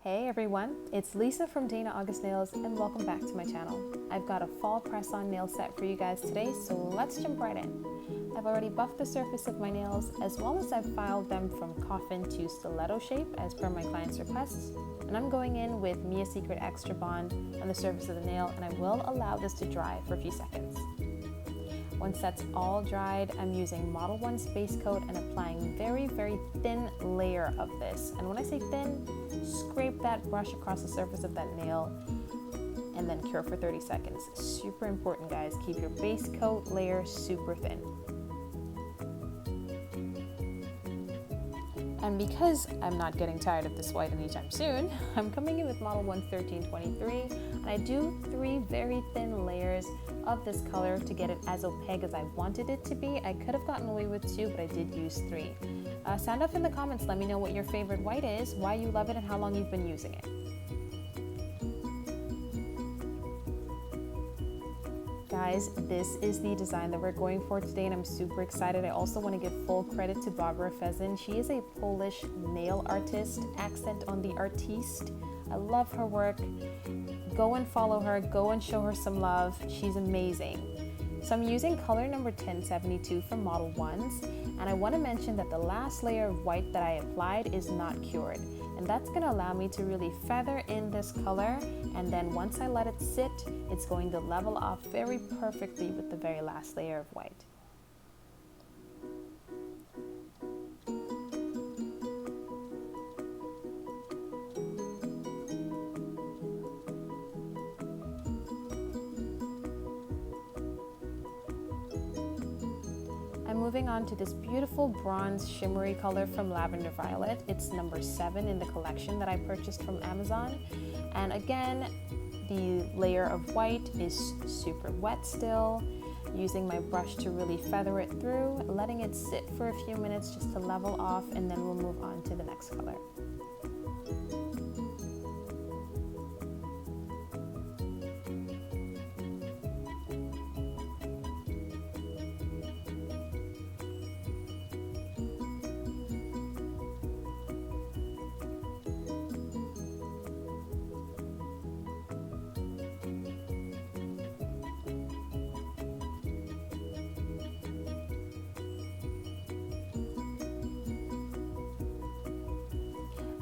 Hey everyone, it's Lisa from Dana August Nails and welcome back to my channel. I've got a fall press-on nail set for you guys today, so let's jump right in. I've already buffed the surface of my nails as well as I've filed them from coffin to stiletto shape as per my client's requests. And I'm going in with Mia Secret Extra Bond on the surface of the nail, and I will allow this to dry for a few seconds. Once that's all dried, I'm using Model 1's base coat and applying very thin layer of this. And when I say thin, scrape that brush across the surface of that nail and then cure for 30 seconds. Super important, guys. Keep your base coat layer super thin. And because I'm not getting tired of this white anytime soon, I'm coming in with Model 1's 1323, and I do 3 very thin layers of this color to get it as opaque as I wanted it to be. I could have gotten away with 2, but I did use 3. Sound off in the comments, let me know what your favorite white is, why you love it, and how long you've been using it. Guys, this is the design that we're going for today and I'm super excited. I also want to give full credit to Barbara Fezin. She is a Polish nail artist, accent on the artiste. I love her work. Go and follow her, go and show her some love. She's amazing. So I'm using color number 1072 from Model 1's, and I want to mention that the last layer of white that I applied is not cured. And that's going to allow me to really feather in this color, and then once I let it sit, it's going to level off very perfectly with the very last layer of white. I'm moving on to this beautiful bronze shimmery color from Lavender Violet. It's number 7 in the collection that I purchased from Amazon. And again, the layer of white is super wet still. Using my brush to really feather it through, letting it sit for a few minutes just to level off, and then we'll move on to the next color.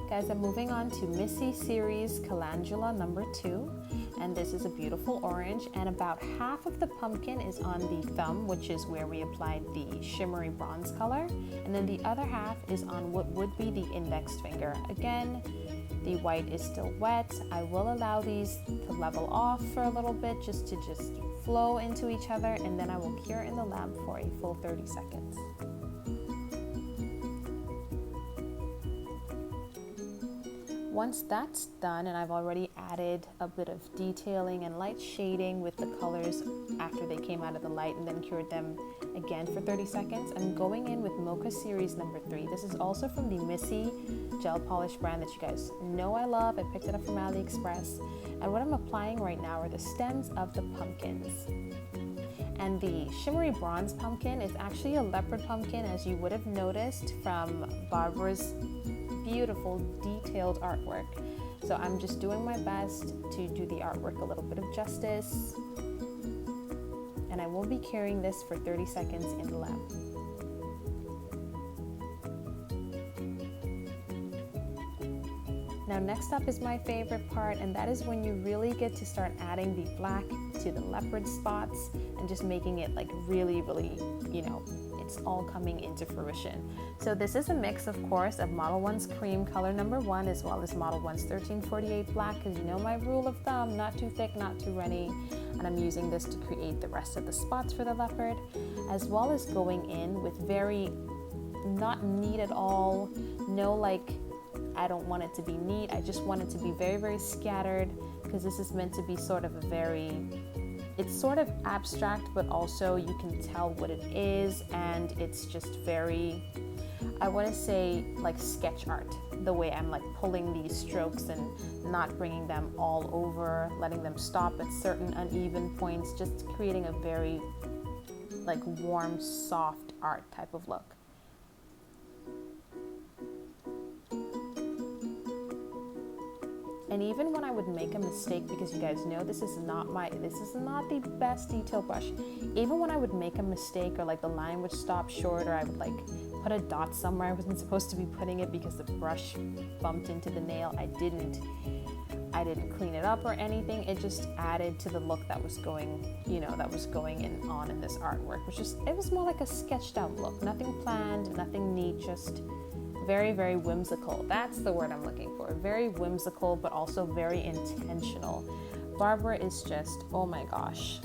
Guys, I'm moving on to Missy Series Calendula number 2, and this is a beautiful orange, and about half of the pumpkin is on the thumb, which is where we applied the shimmery bronze color, and then the other half is on what would be the index finger. Again, the white is still wet. I will allow these to level off for a little bit just to flow into each other, and then I will cure in the lamp for a full 30 seconds. Once that's done, and I've already added a bit of detailing and light shading with the colors after they came out of the light and then cured them again for 30 seconds, I'm going in with Mocha Series number 3. This is also from the Missy gel polish brand that you guys know I love. I picked it up from AliExpress. And what I'm applying right now are the stems of the pumpkins. And the shimmery bronze pumpkin is actually a leopard pumpkin, as you would have noticed from Barbara's beautiful detailed artwork. So I'm just doing my best to do the artwork a little bit of justice, and I will be curing this for 30 seconds in the lamp. Now next up is my favorite part, and that is when you really get to start adding the black to the leopard spots and just making it like really, you know, it's all coming into fruition. So this is a mix, of course, of Model 1's cream color number 1 as well as Model 1's 1348 black, because you know my rule of thumb, not too thick, not too runny. And I'm using this to create the rest of the spots for the leopard, as well as going in with very not neat at all, no like I don't want it to be neat, I just want it to be very scattered, because this is meant to be sort of a it's sort of abstract, but also you can tell what it is, and it's just very, I want to say like sketch art, the way I'm like pulling these strokes and not bringing them all over, letting them stop at certain uneven points, just creating a very like warm, soft art type of look. And even when I would make a mistake, because you guys know this is not the best detail brush. Even when I would make a mistake, or like the line would stop short, or I would like put a dot somewhere I wasn't supposed to be putting it because the brush bumped into the nail, I didn't clean it up or anything. It just added to the look that was going on in this artwork, it was more like a sketched out look. Nothing planned, nothing neat, just very, very whimsical. That's the word I'm looking for. Very whimsical, but also very intentional. Barbara is just, oh my gosh.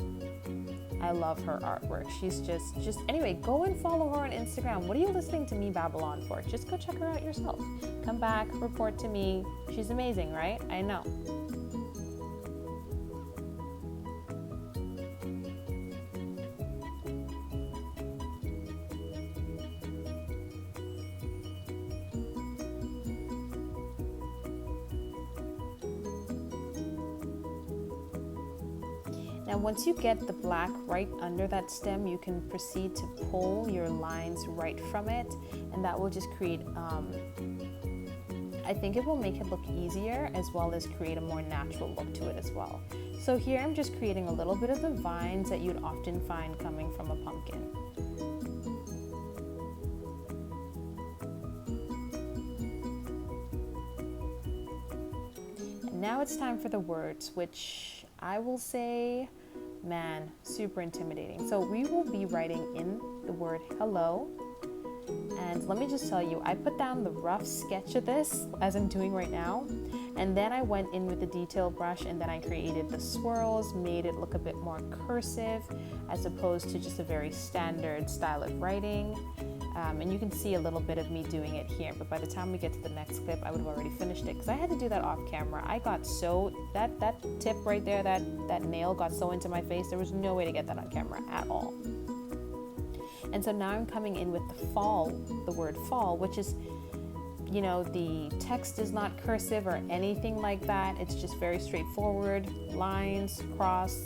I love her artwork. She's just anyway, go and follow her on Instagram. What are you listening to me babble on for? Just go check her out yourself. Come back, report to me. She's amazing, right? I know. Now, once you get the black right under that stem, you can proceed to pull your lines right from it, and that will just create, I think it will make it look easier, as well as create a more natural look to it as well. So here I'm just creating a little bit of the vines that you'd often find coming from a pumpkin. And now it's time for the words, which I will say, man, super intimidating. So we will be writing in the word hello. And let me just tell you, I put down the rough sketch of this, as I'm doing right now, and then I went in with the detail brush, and then I created the swirls, made it look a bit more cursive as opposed to just a very standard style of writing. And you can see a little bit of me doing it here, but by the time we get to the next clip, I would have already finished it, because I had to do that off camera. I got so, that tip right there, that nail got so into my face, there was no way to get that on camera at all. And so now I'm coming in with the word fall, which is, the text is not cursive or anything like that. It's just very straightforward, lines, cross,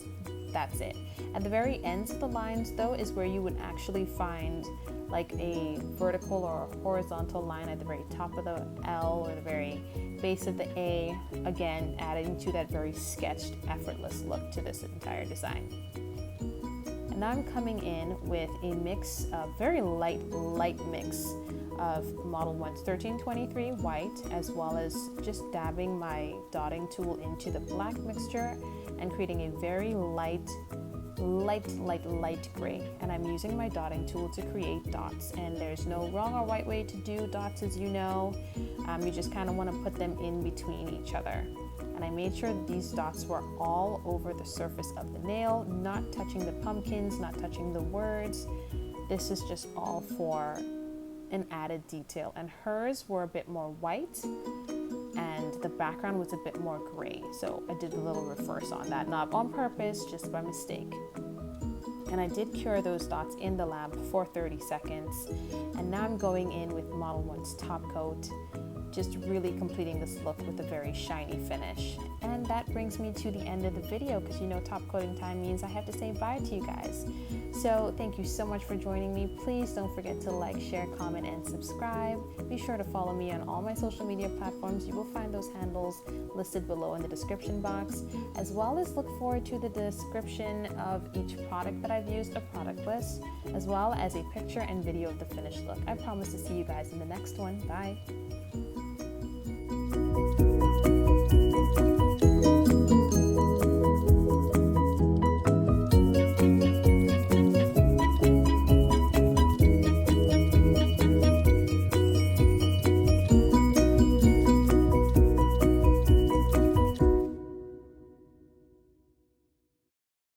that's it. At the very ends of the lines, though, is where you would actually find like a vertical or a horizontal line at the very top of the L or the very base of the A, again, adding to that very sketched, effortless look to this entire design. And now I'm coming in with a mix of very light mix of Model 1's 1323 white, as well as just dabbing my dotting tool into the black mixture and creating a very light gray. And I'm using my dotting tool to create dots, and there's no wrong or right way to do dots, as you know. You just kind of want to put them in between each other. And I made sure that these dots were all over the surface of the nail, not touching the pumpkins, not touching the words. This is just all for an added detail. And hers were a bit more white, and the background was a bit more gray. So I did a little reverse on that, not on purpose, just by mistake. And I did cure those dots in the lab for 30 seconds. And now I'm going in with Model 1's top coat, just really completing this look with a very shiny finish. And that brings me to the end of the video, because top coating time means I have to say bye to you guys. So thank you so much for joining me. Please don't forget to like, share, comment, and subscribe. Be sure to follow me on all my social media platforms. You will find those handles listed below in the description box, as well as look forward to the description of each product that I've used, a product list, as well as a picture and video of the finished look. I promise to see you guys in the next one. Bye.